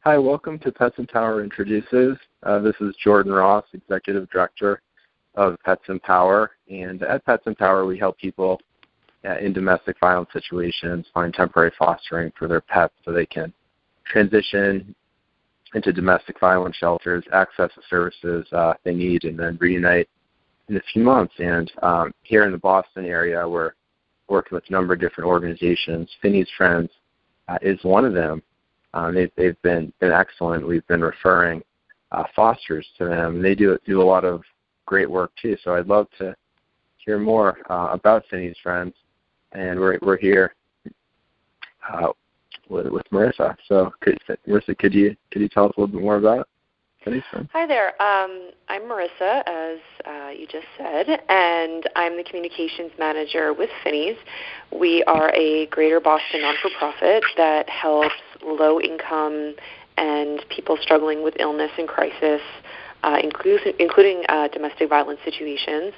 Hi, welcome to PetsEmpower Introduces. This is Jordan Ross, Executive Director of PetsEmpower. And at PetsEmpower, we help people in domestic violence situations find temporary fostering for their pets so they can transition into domestic violence shelters, access the services they need, and then reunite in a few months. And here in the Boston area, we're working with a number of different organizations. Phinney's Friends is one of them. They've been excellent. We've been referring fosters to them. They do a lot of great work too. So I'd love to hear more about Phinney's Friends, and we're here with Marissa. So, Marissa, could you tell us a little bit more about Phinney's Friends? Hi there. I'm Marissa, as you just said, and I'm the communications manager with Phinney's. We are a Greater Boston non-for-profit that helps low-income and people struggling with illness and crisis, including domestic violence situations,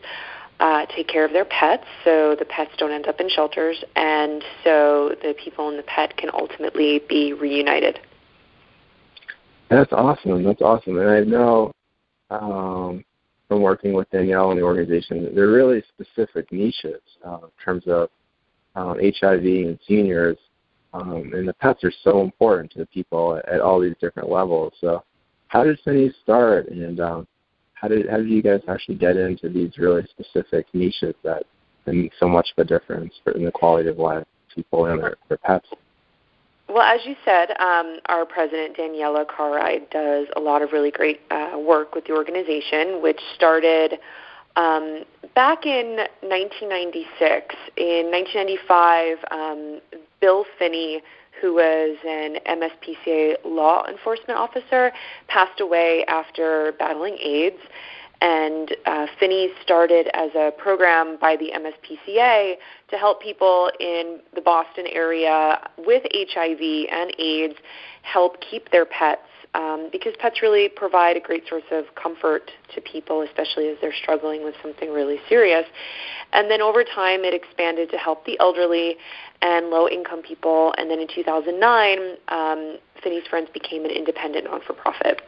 take care of their pets so the pets don't end up in shelters, and so the people and the pet can ultimately be reunited. That's awesome. And I know from working with Danielle and the organization, there are really specific niches in terms of HIV and seniors, and the pets are so important to the people at all these different levels. So how did Phinney start, and how did you guys actually get into these really specific niches that make so much of a difference in the quality of life of people and their pets? Well, as you said, our president, Daniela Carride, does a lot of really great work with the organization, which started back in 1996. In 1995, Bill Phinney, who was an MSPCA law enforcement officer, passed away after battling AIDS. And Phinney started as a program by the MSPCA to help people in the Boston area with HIV and AIDS help keep their pets, because pets really provide a great source of comfort to people, especially as they're struggling with something really serious. And then over time, it expanded to help the elderly and low-income people. And then in 2009, Phinney's Friends became an independent non-for-profit.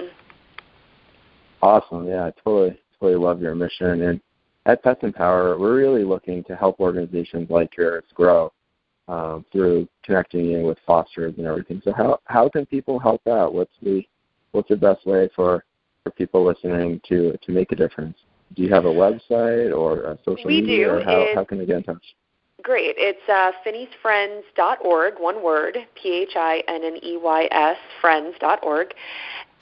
Awesome. Yeah, I totally love your mission. And at PetsEmpower, we're really looking to help organizations like yours grow through connecting you with fosters and everything. So how can people help out? What's the best way for people listening to make a difference? Do you have a website or a social media? We do. Or how can they get in touch? Great. It's PhinneysFriends.org, one word, PHINNEYS, friends.org.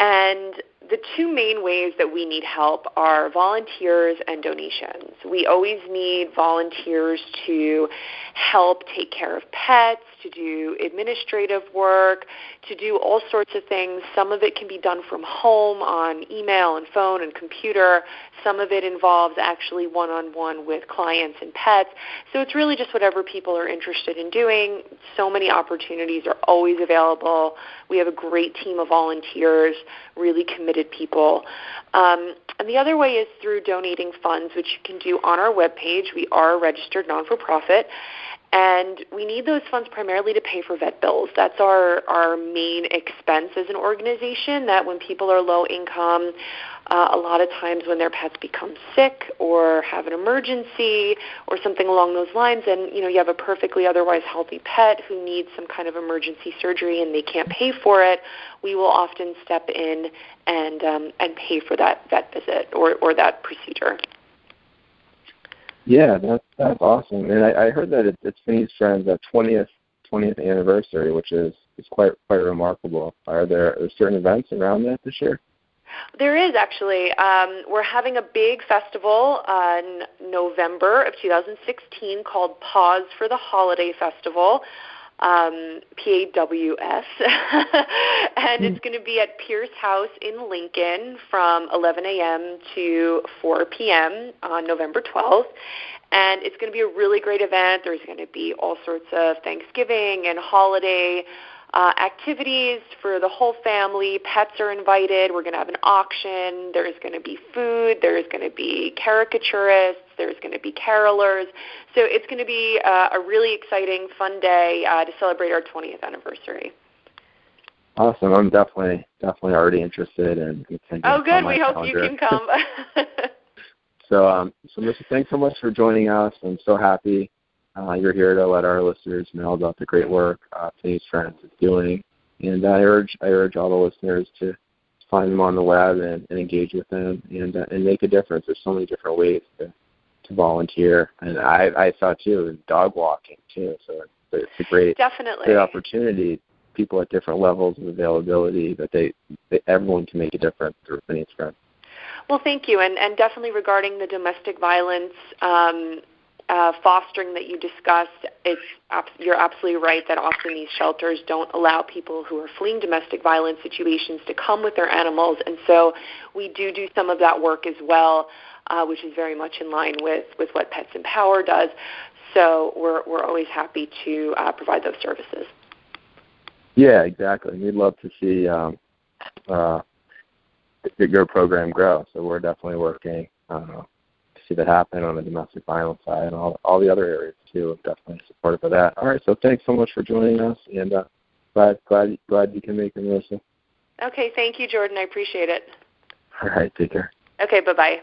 And the two main ways that we need help are volunteers and donations. We always need volunteers to help take care of pets, to do administrative work, to do all sorts of things. Some of it can be done from home on email and phone and computer. Some of it involves actually one-on-one with clients and pets. So it's really just whatever people are interested in doing. So many opportunities are always available. We have a great team of volunteers, really committed people. And the other way is through donating funds, which you can do on our webpage. We are a registered non-for-profit, and we need those funds primarily to pay for vet bills. That's our main expense as an organization, that when people are low income, a lot of times when their pets become sick or have an emergency or something along those lines, and you have a perfectly otherwise healthy pet who needs some kind of emergency surgery and they can't pay for it, we will often step in and pay for that vet visit or that procedure. Yeah, that's awesome. And I heard that it's Phinney's Friends' 20th anniversary, which is quite remarkable. Are there certain events around that this year? There is, actually. We're having a big festival in November of 2016 called Pause for the Holiday Festival, PAWS, and it's going to be at Pierce House in Lincoln from 11 a.m. to 4 p.m. on November 12th. And it's going to be a really great event. There's going to be all sorts of Thanksgiving and holiday activities for the whole family. Pets are invited. We're going to have an auction. There's going to be food. There's going to be caricaturists. There's going to be carolers. So it's going to be a really exciting, fun day to celebrate our 20th anniversary. Awesome. I'm definitely already interested in attending. Oh, good. We hope calendar. You can come. So Melissa, thanks so much for joining us. I'm so happy you're here to let our listeners know about the great work Phinney's Friends is doing. And I urge all the listeners to find them on the web and engage with them and make a difference. There's so many different ways to volunteer. And I saw, too, dog walking, too. So it's a great opportunity. People at different levels of availability that everyone can make a difference through Phinney's Friends. Well, thank you. And definitely regarding the domestic violence fostering that you discussed, you're absolutely right that often these shelters don't allow people who are fleeing domestic violence situations to come with their animals. And so we do some of that work as well, which is very much in line with what PetsEmpower does. So we're always happy to provide those services. Yeah, exactly. We'd love to see your program grow. So we're definitely working to see that happen on the domestic violence side and all the other areas too. I'm definitely supportive of that. All right, so thanks so much for joining us, and glad you can make it, Melissa. Okay, thank you, Jordan. I appreciate it. All right, take care. Okay, bye-bye.